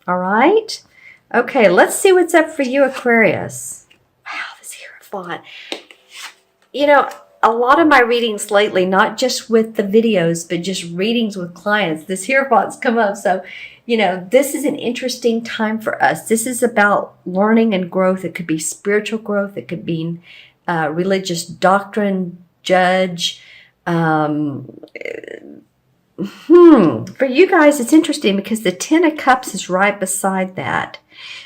All right. Okay, let's see what's up for you, Aquarius. Wow, this Hierophant. You know, a lot of my readings lately, not just with the videos, but just readings with clients, this Hierophant's come up. So, this is an interesting time for us. This is about learning and growth. It could be spiritual growth. It could be religious doctrine, judge. For you guys, it's interesting because the Ten of Cups is right beside that.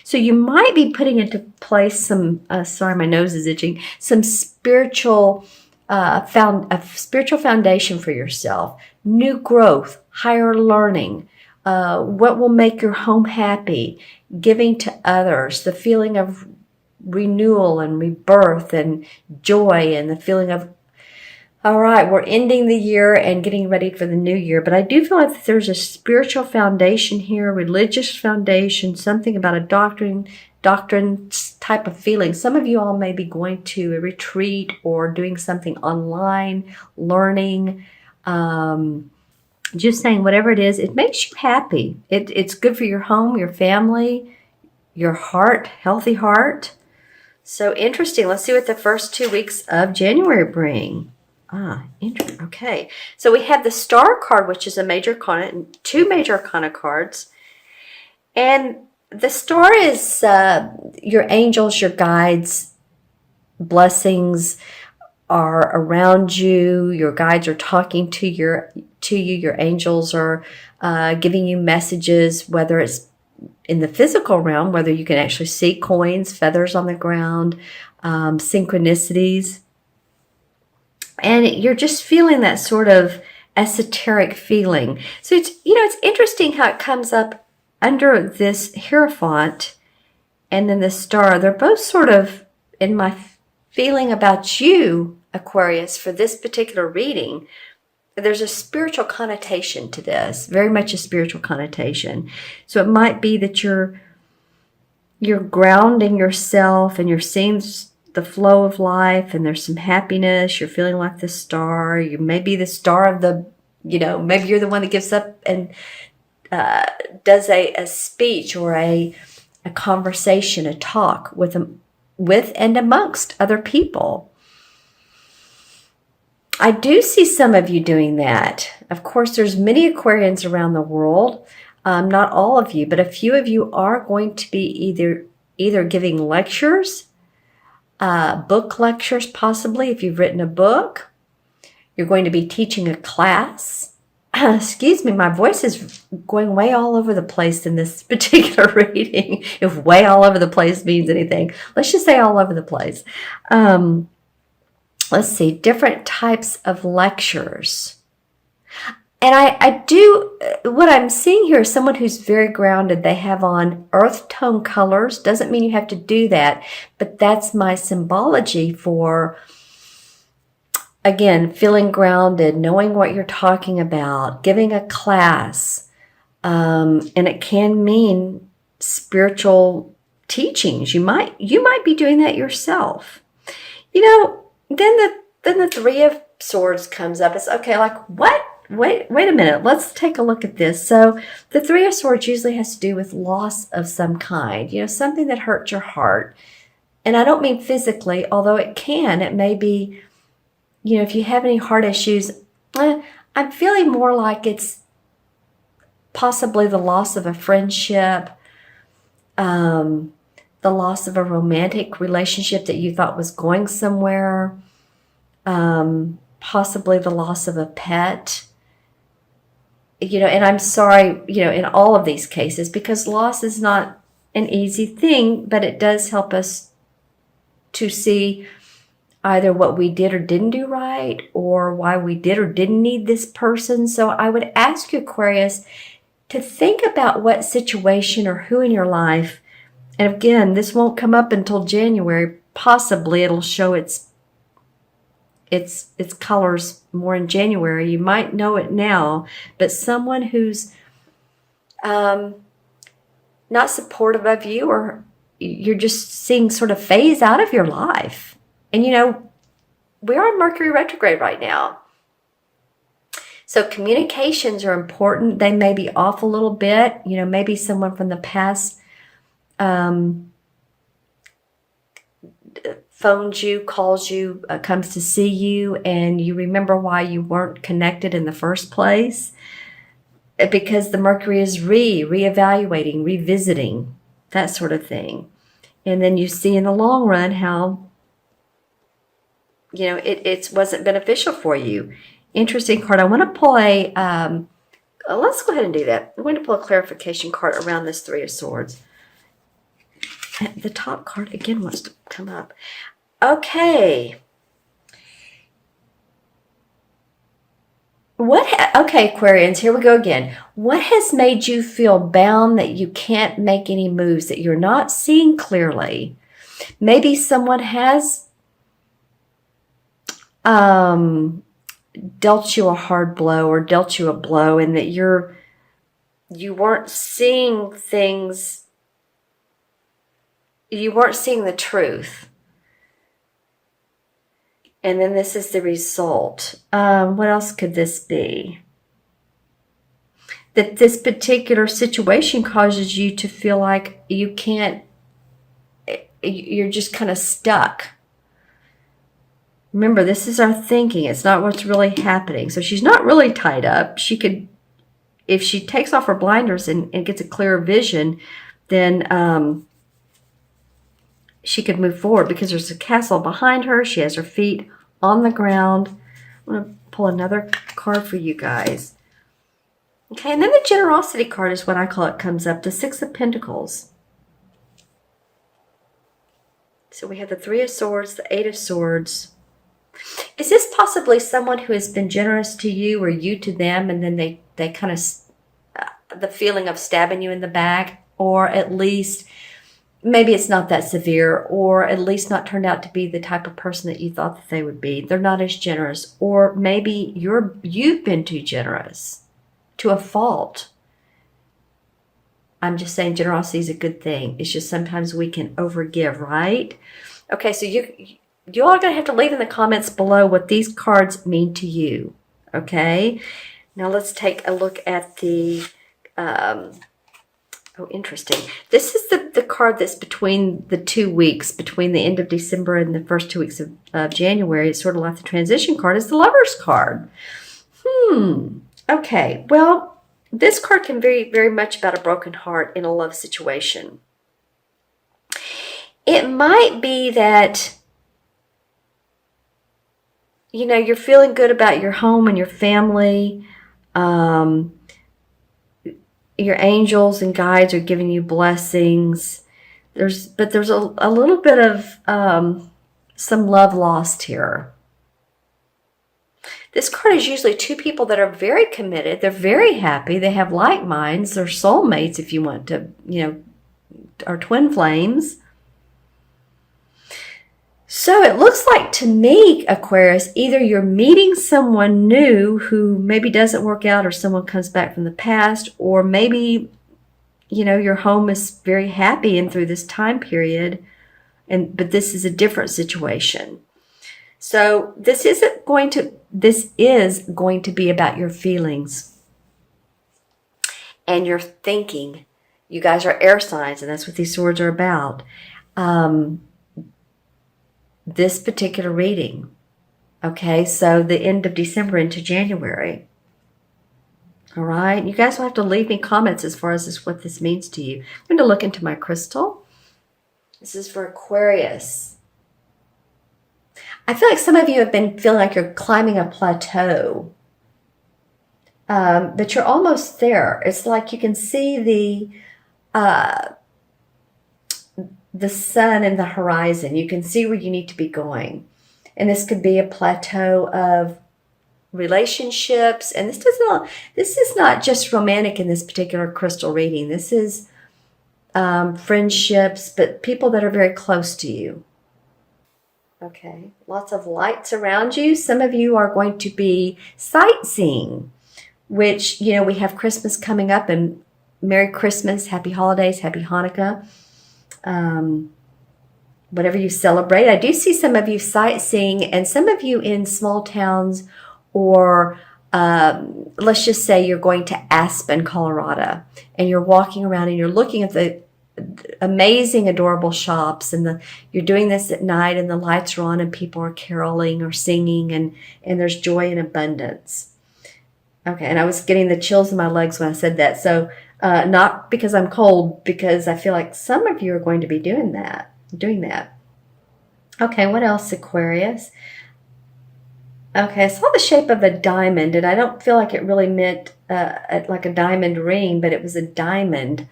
So you might be putting into place some, sorry, my nose is itching, some spiritual, a spiritual foundation for yourself, new growth, higher learning, what will make your home happy, giving to others, the feeling of renewal and rebirth and joy and the feeling of, all right, we're ending the year and getting ready for the new year. But I do feel like there's a spiritual foundation here, religious foundation, something about a doctrine type of feeling. Some of you all may be going to a retreat or doing something online, learning, just saying whatever it is, it makes you happy. It's good for your home, your family, your heart, healthy heart. So interesting. Let's see what the first 2 weeks of January bring. Interesting. Okay. So we have the Star card, which is a major arcana, and 2 major arcana cards. And the Star is your angels, your guides, blessings are around you. Your guides are talking to you. Your angels are giving you messages, whether it's in the physical realm, whether you can actually see coins, feathers on the ground, synchronicities. And you're just feeling that sort of esoteric feeling. So it's interesting how it comes up under this Hierophant and then the Star. They're both sort of in my feeling about you, Aquarius, for this particular reading. There's a spiritual connotation to this, very much a spiritual connotation. So it might be that you're grounding yourself and you're seeing the flow of life, and there's some happiness. You're feeling like the star. You may be the star of the, maybe you're the one that gets up and does a speech or a conversation, a talk with and amongst other people. I do see some of you doing that. Of course, there's many Aquarians around the world. Not all of you, but a few of you are going to be either giving lectures, book lectures, possibly if you've written a book. You're going to be teaching a class. Excuse me, my voice is going way all over the place in this particular reading. If way all over the place means anything, let's just say all over the place. Let's see, different types of lectures. And I do, what I'm seeing here is someone who's very grounded. They have on earth tone colors. Doesn't mean you have to do that, but that's my symbology for, again, feeling grounded, knowing what you're talking about, giving a class. And it can mean spiritual teachings. You might be doing that yourself. Then the Three of Swords comes up. It's okay, like what? Wait a minute. Let's take a look at this. So the Three of Swords usually has to do with loss of some kind, something that hurt your heart. And I don't mean physically, although it can. It may be, if you have any heart issues, I'm feeling more like it's possibly the loss of a friendship, the loss of a romantic relationship that you thought was going somewhere, possibly the loss of a pet. And I'm sorry, in all of these cases, because loss is not an easy thing, but it does help us to see either what we did or didn't do right, or why we did or didn't need this person. So I would ask you, Aquarius, to think about what situation or who in your life, and again, this won't come up until January. Possibly it'll show its colors more in January. You might know it now, but someone who's not supportive of you, or you're just seeing sort of phase out of your life. And we're on Mercury retrograde right now. So communications are important. They may be off a little bit. Maybe someone from the past phones you, calls you, comes to see you, and you remember why you weren't connected in the first place. Because the Mercury is reevaluating, revisiting, that sort of thing. And then you see in the long run how, it wasn't beneficial for you. Interesting card. I want to pull let's go ahead and do that. I'm going to pull a clarification card around this Three of Swords. The top card again wants to come up. Okay. Okay, Aquarians, here we go again. What has made you feel bound that you can't make any moves, that you're not seeing clearly? Maybe someone has dealt you a hard blow or dealt you a blow, and that you weren't seeing things, you weren't seeing the truth. And then this is the result. What else could this be? That this particular situation causes you to feel like you can't, you're just kind of stuck. Remember, this is our thinking. It's not what's really happening. So she's not really tied up. She could, if she takes off her blinders and gets a clearer vision, then she could move forward, because there's a castle behind her. She has her feet on the ground. I'm going to pull another card for you guys. Okay, and then the generosity card is what I call it, comes up, the Six of Pentacles. So we have the Three of Swords, the Eight of Swords. Is this possibly someone who has been generous to you or you to them, and then they kind of, the feeling of stabbing you in the back, or at least maybe it's not that severe, or at least not turned out to be the type of person that you thought that they would be. They're not as generous, or maybe you've been too generous to a fault. I'm just saying generosity is a good thing. It's just sometimes we can overgive, right? Okay, so you all are going to have to leave in the comments below what these cards mean to you. Okay, now let's take a look at the oh, interesting. This is the card that's between the 2 weeks, between the end of December and the first 2 weeks of January. It's sort of like the transition card. It's the Lover's card. Okay, well, this card can be very much about a broken heart in a love situation. It might be that, you're feeling good about your home and your family. Your angels and guides are giving you blessings. But there's a little bit of some love lost here. This card is usually two people that are very committed. They're very happy. They have like minds. They're soulmates, if you want to, are twin flames. So it looks like to me, Aquarius, either you're meeting someone new who maybe doesn't work out, or someone comes back from the past, or maybe, your home is very happy and through this time period, but this is a different situation. So this is going to be about your feelings and your thinking. You guys are air signs, and that's what these swords are about. This particular reading. Okay, so the end of December into January. All right, you guys will have to leave me comments as far as what this means to you. I'm going to look into my crystal. This is for Aquarius. I feel like some of you have been feeling like you're climbing a plateau. But you're almost there. It's like you can see the sun and the horizon. You can see where you need to be going. And this could be a plateau of relationships. And this is not just romantic in this particular crystal reading. This is friendships, but people that are very close to you. Okay, lots of lights around you. Some of you are going to be sightseeing, which, we have Christmas coming up, and Merry Christmas, Happy Holidays, Happy Hanukkah. Whatever you celebrate. I do see some of you sightseeing, and some of you in small towns or let's just say you're going to Aspen, Colorado, and you're walking around and you're looking at the amazing, adorable shops, and you're doing this at night, and the lights are on, and people are caroling or singing, and there's joy and abundance. Okay, and I was getting the chills in my legs when I said that. So not because I'm cold, because I feel like some of you are going to be doing that. Okay, what else, Aquarius? Okay, I saw the shape of a diamond, and I don't feel like it really meant like a diamond ring, but it was a diamond.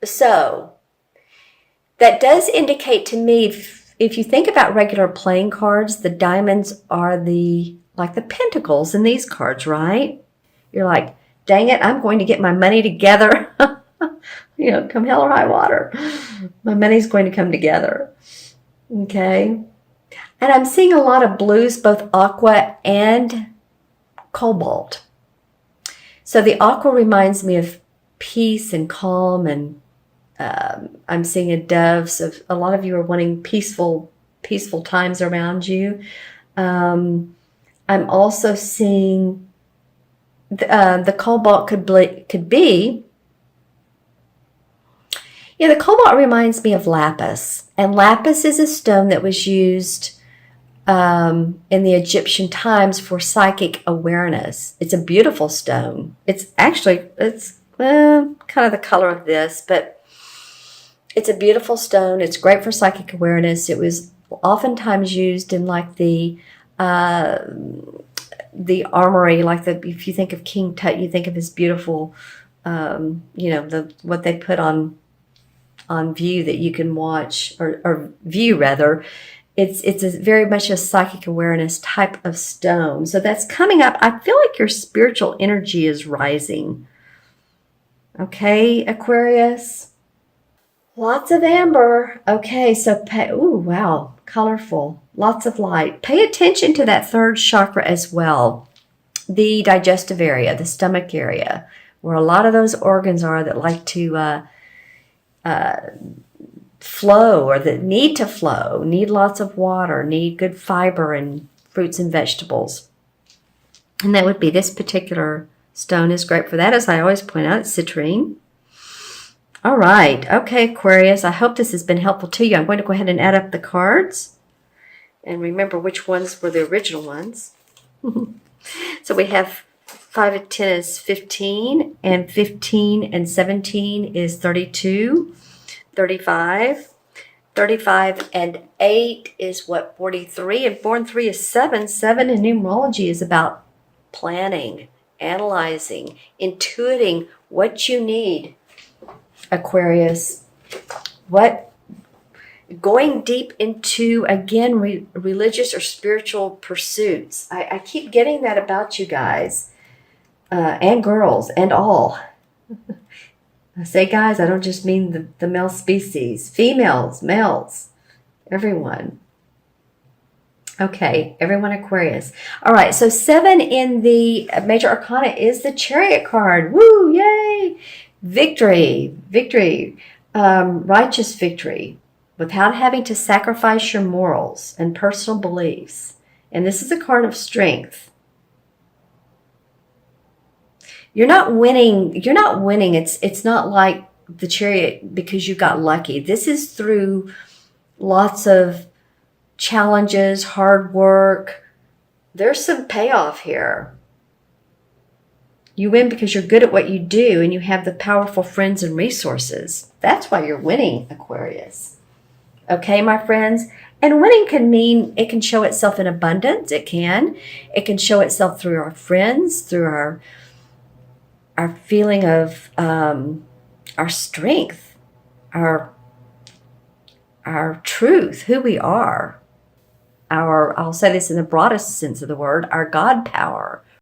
So that does indicate to me, if you think about regular playing cards, the diamonds are like the pentacles in these cards, right? You're like, dang it, I'm going to get my money together. Come hell or high water. My money's going to come together. Okay. And I'm seeing a lot of blues, both aqua and cobalt. So the aqua reminds me of peace and calm, and I'm seeing a dove. So a lot of you are wanting peaceful times around you. I'm also seeing the cobalt could be. Yeah, the cobalt reminds me of lapis, and lapis is a stone that was used in the Egyptian times for psychic awareness. It's a beautiful stone. It's kind of the color of this, but it's a beautiful stone. It's great for psychic awareness. It was oftentimes used in like the armory, if you think of King Tut, you think of his beautiful, what they put on view that you can watch or view rather. It's very much a psychic awareness type of stone. So that's coming up. I feel like your spiritual energy is rising. Okay, Aquarius. Lots of amber. Okay, so ooh, wow, colorful. Lots of light. Pay attention to that third chakra as well. The digestive area, the stomach area, where a lot of those organs are that like to flow, or that need to flow, need lots of water, need good fiber and fruits and vegetables. And that would be this particular stone is great for that, as I always point out, it's citrine. All right. Okay, Aquarius, I hope this has been helpful to you. I'm going to go ahead and add up the cards and remember which ones were the original ones. So we have 5 and 10 is 15, and 15 and 17 is 32. 35. 35 and 8 is what? 43. And 4 and 3 is 7. 7 in numerology is about planning, analyzing, intuiting what you need, Aquarius. Going deep into, again, religious or spiritual pursuits. I keep getting that about you guys, and girls, and all. I say guys, I don't just mean the male species. Females, males, everyone. Okay, everyone Aquarius. All right, so 7 in the Major Arcana is the Chariot card. Woo, yay! Victory, righteous victory, without having to sacrifice your morals and personal beliefs. And this is a card of strength. You're not winning. It's not like the Chariot because you got lucky. This is through lots of challenges, hard work. There's some payoff here. You win because you're good at what you do and you have the powerful friends and resources. That's why you're winning, Aquarius. Okay, my friends? And winning can mean, it can show itself in abundance. It can show itself through our friends, through our feeling of our strength, our truth, who we are, I'll say this in the broadest sense of the word, our God power,